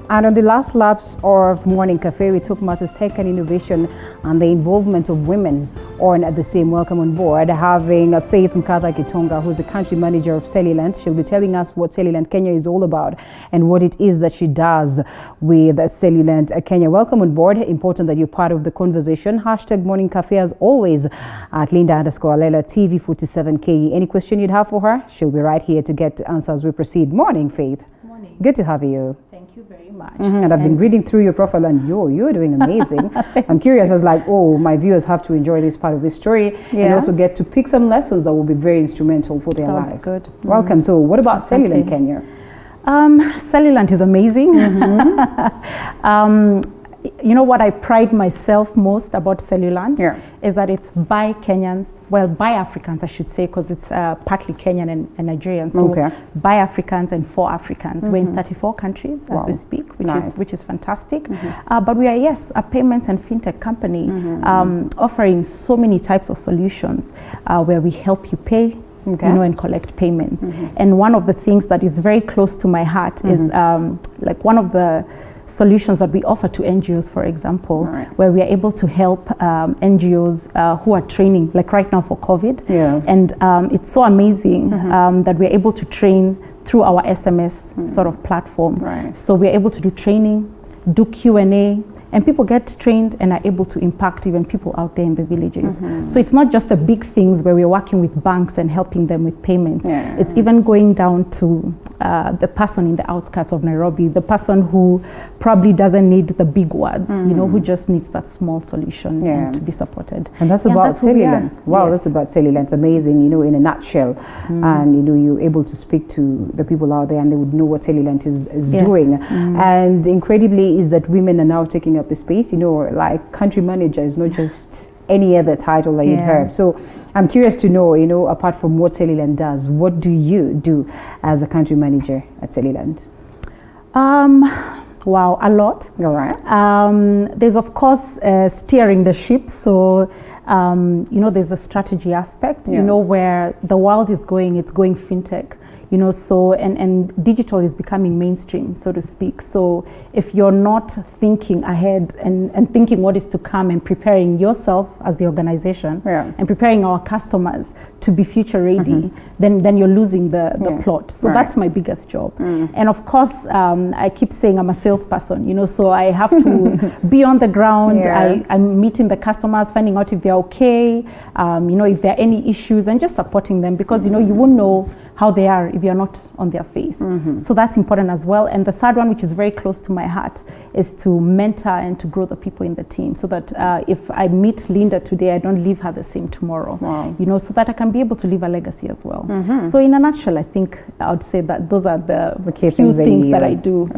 And on the last laps of Morning Cafe, we talk matters tech and innovation and the involvement of women on the same. Welcome on board, having Faith Nkatha Gitonga, who's the country manager of Cellulant. She'll be telling us what Cellulant Kenya is all about and what it is that she does with Cellulant Kenya. Welcome on board. Important that you're part of the conversation. Hashtag Morning Cafe as always at Linda_Alela Tv47 Any question you'd have for her, she'll be right here to get answers as we proceed. Morning, Faith. Morning. Good to have you. Thank you very much. And I've been reading through your profile and you're doing amazing. I'm curious, I was like, oh, my viewers have to enjoy this part of the story and also get to pick some lessons that will be very instrumental for their lives. Good. Welcome. So what about Cellulant Kenya? Cellulant is amazing. You know what I pride myself most about Cellulant is that it's by Kenyans, well, by Africans, I should say, because it's partly Kenyan and Nigerian. So by Africans and for Africans. We're in 34 countries as we speak, which is fantastic. But we are, yes, a payments and fintech company offering so many types of solutions where we help you pay, you know, and collect payments. And one of the things that is very close to my heart is like one of the solutions that we offer to NGOs, for example, where we are able to help NGOs who are training, like right now for COVID. And it's so amazing that we're able to train through our SMS sort of platform. So we're able to do training, do Q&A, and people get trained and are able to impact even people out there in the villages. So it's not just the big things where we're working with banks and helping them with payments. It's even going down to the person in the outskirts of Nairobi, the person who probably doesn't need the big words, you know, who just needs that small solution and to be supported. And that's about Cellulant. Wow, that's about Cellulant. Amazing, you know, in a nutshell. And, you know, you're able to speak to the people out there and they would know what Cellulant is doing. And incredibly is that women are now taking up the space, you know, like country manager is not just any other title that you'd have. So I'm curious to know, you know, apart from what Cellulant does, what do you do as a country manager at Cellulant? Wow, a lot. All right. There's of course steering the ship. So, you know, there's a strategy aspect, you know, where the world is going, it's going fintech. You know, so, and digital is becoming mainstream, so to speak. So if you're not thinking ahead and thinking what is to come and preparing yourself as the organization and preparing our customers to be future ready, then you're losing the plot. So that's my biggest job. And of course, I keep saying I'm a salesperson, you know, so I have to be on the ground. I'm meeting the customers, finding out if they're okay, you know, if there are any issues and just supporting them because, you know, you won't know how they are if you're not on their face. So that's important as well. And the third one, which is very close to my heart, is to mentor and to grow the people in the team so that if I meet Linda today, I don't leave her the same tomorrow. You know, so that I can be able to leave a legacy as well. So in a nutshell, I think I would say that those are the key few things that I do.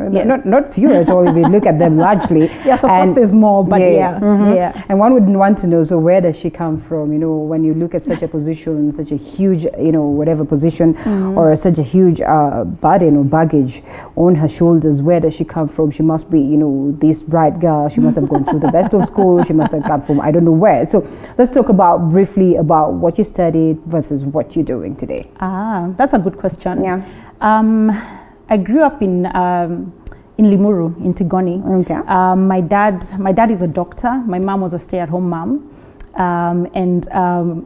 Not few at all if you look at them largely. Yes, of course there's more, but And one would want to know, so where does she come from? You know, when you look at such a position, such a huge, you know, whatever position, or such a huge burden or baggage on her shoulders, where does she come from? She must be, you know, this bright girl. She must have gone through the best of school. She must have come from I don't know where. So let's talk briefly about what you studied versus what you're doing today. That's a good question. I grew up in Limuru, in Tigoni. My dad is a doctor. My mom was a stay-at-home mom. And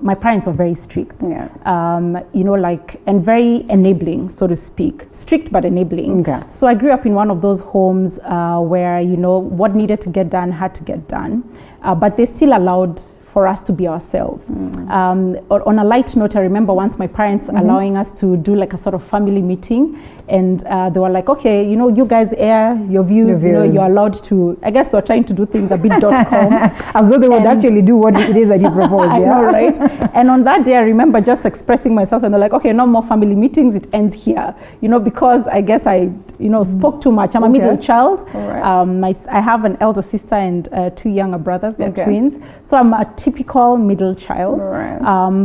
my parents were very strict, you know, like, and very enabling, so to speak, strict but enabling. So I grew up in one of those homes where, you know, what needed to get done had to get done, but they still allowed for us to be ourselves. On a light note, I remember once my parents allowing us to do like a sort of family meeting, and they were like, okay, you know, you guys air your views, you know, you're allowed to, I guess they were trying to do things a bit .com. As though they would actually do what it is that you propose. I know, right? And on that day, I remember just expressing myself and they're like, okay, no more family meetings, it ends here. You know, because I guess I, you know, spoke too much. I'm a middle child. I have an elder sister and 2 younger brothers, they're twins. So I'm a typical middle child.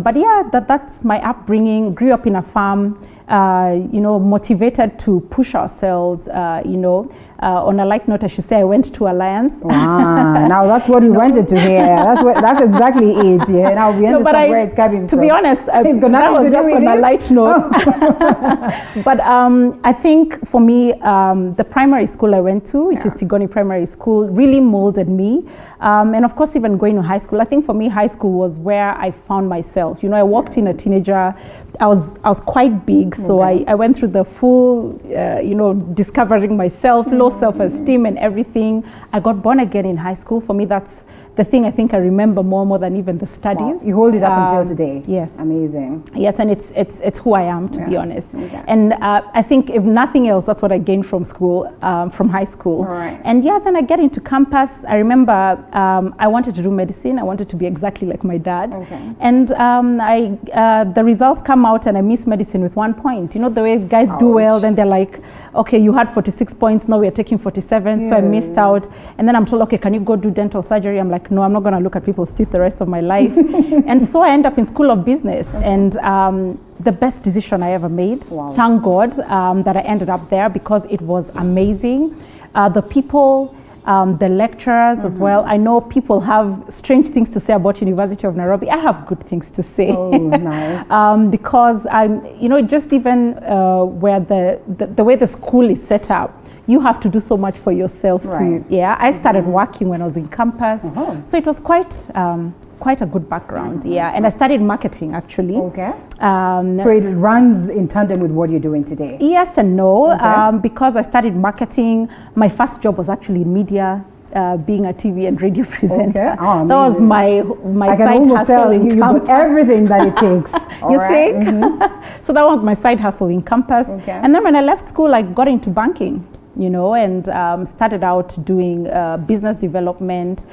But yeah, that's my upbringing. Grew up in a farm. motivated to push ourselves, on a light note, I should say I went to Alliance. Wow, now that's what we wanted to hear. That's exactly it. Yeah, now we understand where it's coming from. To be honest, that was just on a light note. But I think for me, the primary school I went to, which is Tigoni Primary School, really molded me. And of course, even going to high school, I think for me, high school was where I found myself. I walked in a teenager. I was quite big, so I went through the full, discovering myself, low self-esteem and everything. I got born again in high school. For me, that's the thing I think I remember more than even the studies. Wow. You hold it up until today. Yes. Amazing. Yes, and it's who I am, to be honest. Okay. And I think if nothing else, that's what I gained from school, from high school. All right. And then I get into campus. I remember I wanted to do medicine. I wanted to be exactly like my dad. Okay. And the results come out and I missed medicine with 1 point. The way guys do well, then they're like, okay, you had 46 points, now we're taking 47, so I missed out. And then I'm told, okay, can you go do dental surgery? I'm like, no, I'm not going to look at people's teeth the rest of my life. And so I end up in School of Business. And the best decision I ever made. Wow. Thank God that I ended up there because it was amazing. The people, the lecturers as well. I know people have strange things to say about University of Nairobi. I have good things to say. Oh, nice. Because just even where the way the school is set up, you have to do so much for yourself too. Yeah, I started working when I was in campus, so it was quite a good background. Yeah, and I studied marketing actually. Okay. So it runs in tandem with what you're doing today. Yes and no. Because I studied marketing, my first job was actually in media. Being a TV and radio presenter. That was my side hustle in campus. You got everything that it takes. You think? So that was my side hustle in campus. And then when I left school, I got into banking, and started out doing business development.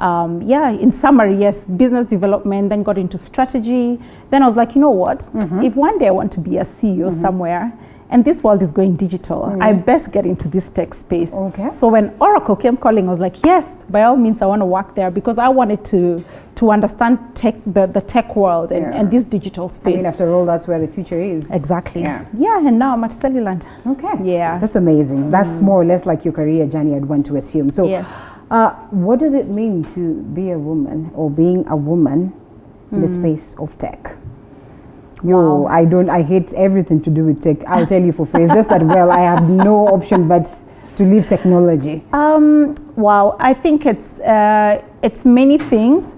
In summary, yes, business development, then got into strategy. Then I was like, you know what? If one day I want to be a CEO somewhere, and this world is going digital, I best get into this tech space. Okay. So when Oracle came calling, I was like, yes, by all means, I want to work there because I wanted to understand tech, the tech world and this digital space. I mean, after all, that's where the future is. Exactly. Yeah, and now I'm at Cellulant. Okay. Yeah. That's amazing. That's more or less like your career journey, I'd want to assume. So yes. What does it mean to be a woman or being a woman in the space of tech? Wow. I hate everything to do with tech. I'll tell you for free. It's just that, I have no option but to leave technology. Wow. I think it's many things.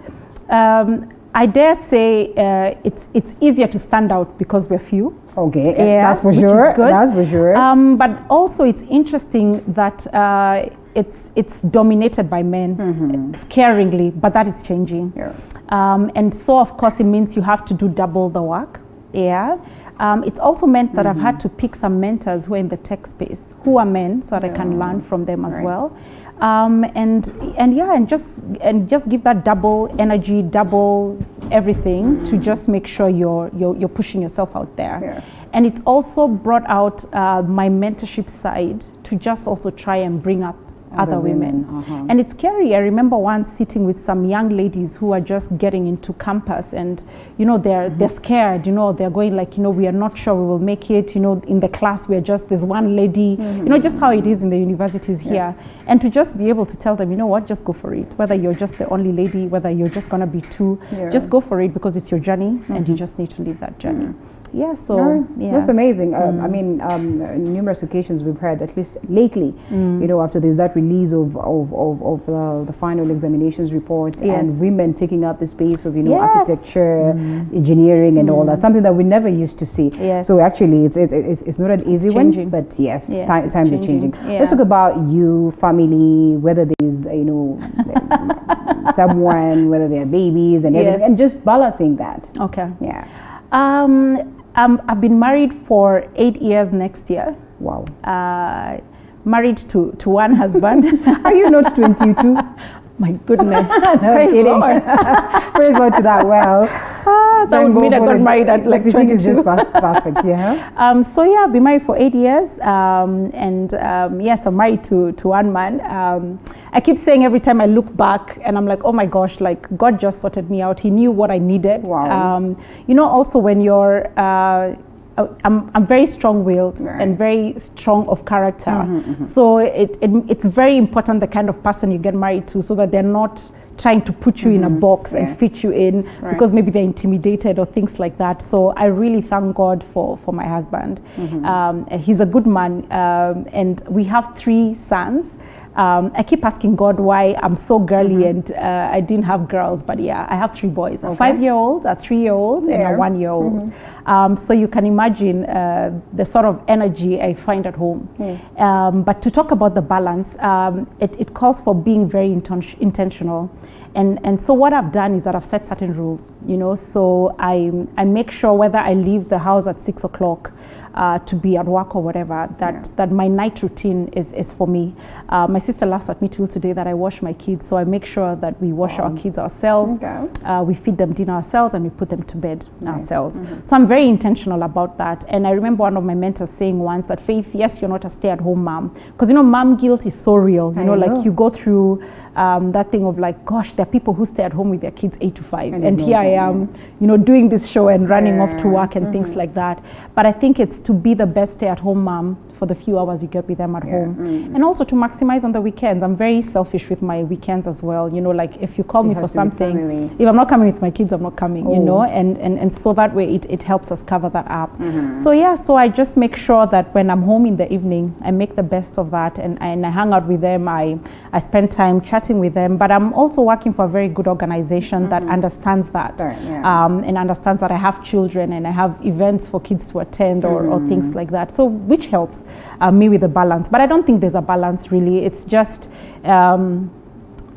I dare say it's easier to stand out because we're few. Okay, that's for sure. That's for sure. But also it's interesting that it's dominated by men, scaringly, but that is changing. Yeah. And so of course it means you have to do double the work. Yeah. It's also meant that I've had to pick some mentors who are in the tech space, who are men, so that I can learn from them as well. And just give that double energy, double everything to just make sure you're pushing yourself out there. Yeah. And it's also brought out my mentorship side to just also try and bring up other women. And it's scary. I remember once sitting with some young ladies who are just getting into campus and, they're scared, they're going like, we are not sure we will make it, in the class there's one lady, just how it is in the universities here. And to just be able to tell them, just go for it. Whether you're just the only lady, whether you're just going to be two, just go for it because it's your journey and you just need to live that journey. Yeah, so that's amazing. I mean, numerous occasions we've heard, at least lately, after there's that release of the final examinations report and women taking up the space of architecture, engineering, and all that, something that we never used to see. Yes. So actually, it's not an easy one, but times are changing. Yeah. Let's talk about you, family, whether there's someone, whether they're babies, and everything, and just balancing that. Okay. Yeah. I've been married for 8 years next year. Wow. Married to one husband. Are you not 22? My goodness. Praise Lord. Praise Lord to that. Well, that would mean I got married at like 22. Is just perfect, yeah. So I've been married for 8 years. Yes, I'm married to one man. I keep saying every time I look back and I'm like, oh my gosh, like God just sorted me out. He knew what I needed. Wow. Also when you're I'm very strong-willed and very strong of character. So it's very important the kind of person you get married to, so that they're not trying to put you in a box and fit you in because maybe they're intimidated or things like that. So I really thank God for my husband. He's a good man, and we have 3 sons. I keep asking God why I'm so girly and I didn't have girls, but yeah, I have 3 boys, a 5-year-old, a 3-year-old, and a 1-year-old. So you can imagine the sort of energy I find at home. But to talk about the balance, it calls for being very intentional. And so what I've done is that I've set certain rules, you know, so I make sure whether I leave the house at 6 o'clock to be at work or whatever, that my night routine is for me. My sister laughs at me till today that I wash my kids, so I make sure that we wash our kids ourselves, we feed them dinner ourselves, and we put them to bed ourselves. So I'm very intentional about that. And I remember one of my mentors saying once that, Faith, yes, you're not a stay-at-home mom, because, you know, mom guilt is so real. You know, like you go through that thing of like, gosh, there are people who stay at home with their kids 8 to 5, and here I am, you know, doing this show and running off to work and things like that. But I think it's to be the best stay-at-home mom for the few hours you get with them at home, and also to maximize on the weekends. I'm very selfish with my weekends as well. You know, like if you call me for something, if I'm not coming with my kids, I'm not coming. You know, and so that way it helps us cover that up. So yeah, so I just make sure that when I'm home in the evening, I make the best of that, and I hang out with them. I spend time chatting with them. But I'm also working for a very good organization that understands that, and understands that I have children and I have events for kids to attend or things like that. So which helps me with the balance. But I don't think there's a balance really. It's just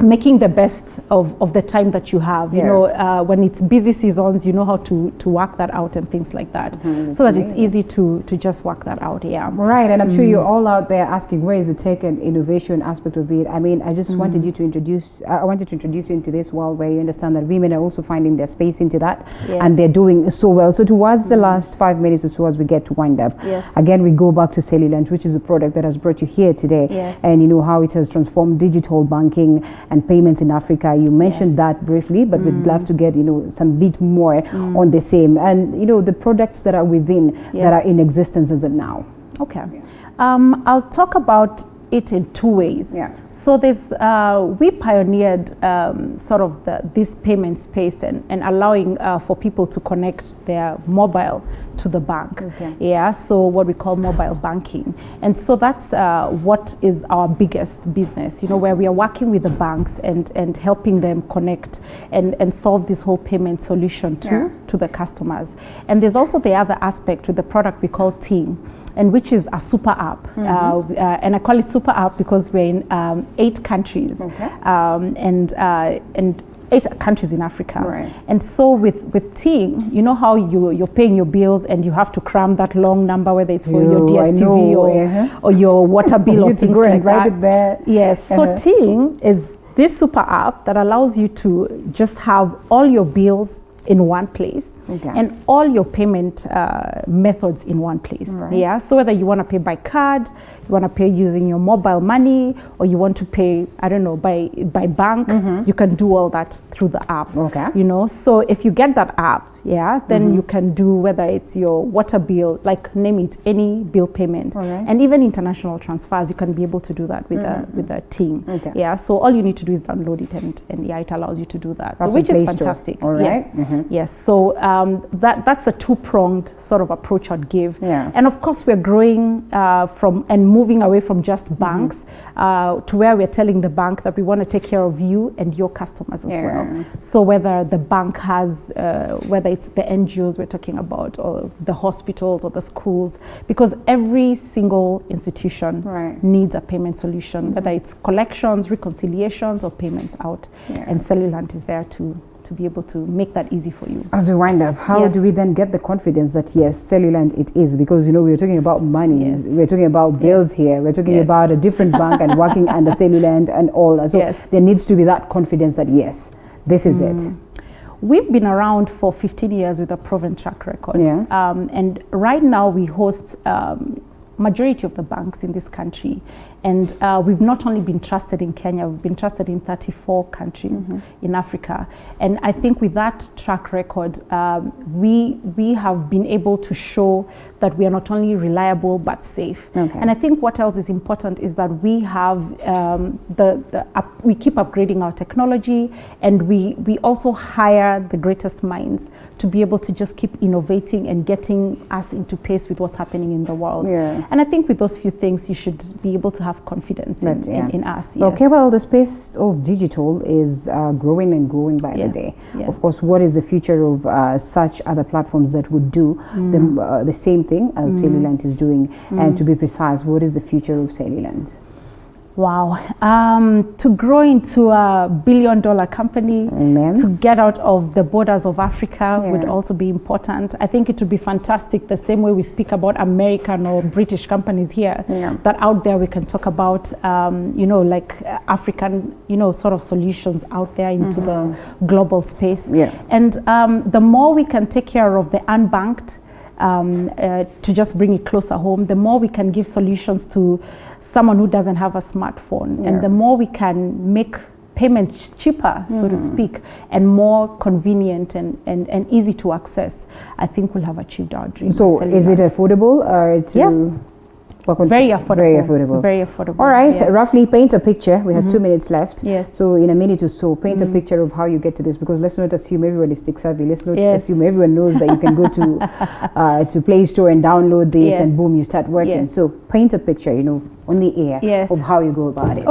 making the best of the time that you have. You know, when it's busy seasons, you know how to work that out and things like that, so that it's easy to just work that out. Right. And I'm sure you're all out there asking, where is the tech and innovation aspect of it? I mean, I just wanted you to introduce, I wanted to introduce you into this world where you understand that women are also finding their space into that, and they're doing so well. So towards the last 5 minutes or so as we get to wind up, again, we go back to Cellulant, which is a product that has brought you here today, and you know how it has transformed digital banking and payments in Africa. You mentioned that briefly, but we'd love to get, you know, some bit more on the same, and you know, the products that are within that are in existence as of now. Okay. I'll talk about it in 2 ways. So there's we pioneered sort of this payment space and allowing for people to connect their mobile to the bank. So what we call mobile banking. And so that's what is our biggest business, you know, where we are working with the banks and helping them connect and solve this whole payment solution to the customers. And there's also the other aspect with the product we call Team, and which is a super app. And I call it super app because we're in 8 countries, and 8 countries in Africa. And so with Ting, you know how you're paying your bills and you have to cram that long number, whether it's for your DSTV or your water bill or things like that. Yes, so Ting is this super app that allows you to just have all your bills in one place, and all your payment methods in one place. So whether you want to pay by card, you want to pay using your mobile money, or you want to pay, I don't know, by bank, you can do all that through the app. You know, so if you get that app, then you can do, whether it's your water bill, like name it, any bill payment, and even international transfers, you can be able to do that with the Ting. So all you need to do is download it, and it allows you to do that. So which is fantastic. Yes. So that's a 2-pronged sort of approach I'd give. And of course, we're growing from and moving away from just banks to where we're telling the bank that we want to take care of you and your customers as well. So whether the bank has, whether it's the NGOs we're talking about, or the hospitals or the schools, because every single institution needs a payment solution, whether it's collections, reconciliations, or payments out. And Cellulant is there to be able to make that easy for you. As we wind up, how do we then get the confidence that yes, Cellulant it is? Because you know, we're talking about money, we're talking about bills here, we're talking about a different bank and working under Cellulant and all that. So there needs to be that confidence that yes, this is it. We've been around for 15 years with a proven track record. And right now we host majority of the banks in this country. And we've not only been trusted in Kenya, we've been trusted in 34 countries in Africa. And I think with that track record, we have been able to show that we are not only reliable but safe. And I think what else is important is that we have we keep upgrading our technology, and we also hire the greatest minds to be able to just keep innovating and getting us into pace with what's happening in the world. And I think with those few things, you should be able to have confidence in us. Okay, well, the space of digital is growing and growing by the day. Of course, what is the future of such other platforms that would do the same thing as Cellulant is doing? And to be precise, what is the future of Cellulant? Wow. To grow into a billion-dollar company, to get out of the borders of Africa would also be important. I think it would be fantastic, the same way we speak about American or British companies here, that out there we can talk about, you know, like African, you know, sort of solutions out there into the global space. And the more we can take care of the unbanked, to just bring it closer home, the more we can give solutions to someone who doesn't have a smartphone, and the more we can make payments cheaper, so to speak, and more convenient and easy to access, I think we'll have achieved our dream. So is it affordable or to... Yes. Very affordable. Very affordable. Very affordable. All right, roughly paint a picture. We have 2 minutes left. So in a minute or so, paint a picture of how you get to this, because let's not assume everyone is tech savvy. Let's not assume everyone knows that you can go to Play Store and download this and boom, you start working. So paint a picture, you know, on the air of how you go about it.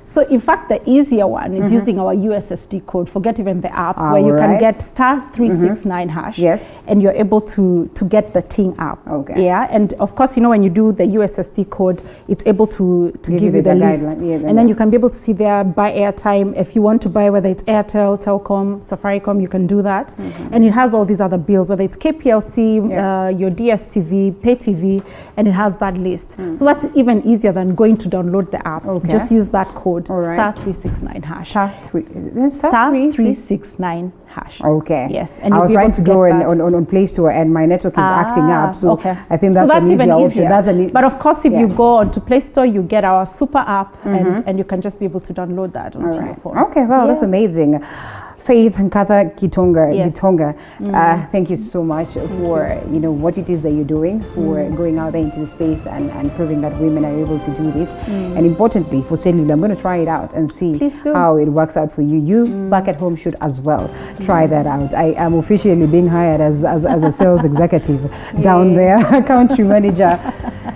So in fact, the easier one is using our USSD code. Forget even the app, where you can get *369 hash, and you're able to get the thing up. And of course, you know, when you do the USSD code, it's able to give you the list, and then you can be able to see there, buy airtime. If you want to buy, whether it's Airtel, Telcom, Safaricom, you can do that. And it has all these other bills, whether it's KPLC, your DSTV, Pay TV, and it has that list. So that's even easier than going to download the app. Just use that code, *369 hash. *369 hash. Yes. And I was trying to go on Play Store and my network is acting up. So I think that's an easier option. But of course, if you go onto Play Store, you get our super app, and you can just be able to download that onto your phone. Okay, well, that's amazing. Faith Nkatha Gitonga, thank you so much for what it is that you're doing, for going out there into the space and proving that women are able to do this. And importantly, for Cellulant, I'm going to try it out and see how it works out for you. You back at home should as well try that out. I am officially being hired as a sales executive down there, country manager,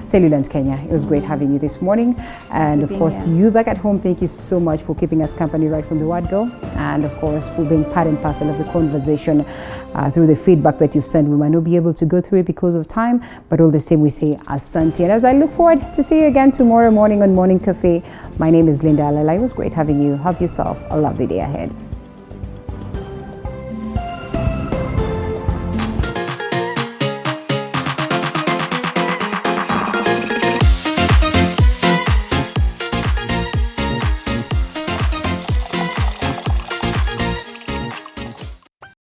Cellulant Kenya. It was great having you this morning. And of course, you back at home, thank you so much for keeping us company right from the word go. And of course, for being part and parcel of the conversation through the feedback that you've sent. We might not be able to go through it because of time, but all the same, we say asante. And as I look forward to see you again tomorrow morning on Morning Cafe, my name is Linda Alala. It was great having you. Have yourself a lovely day ahead.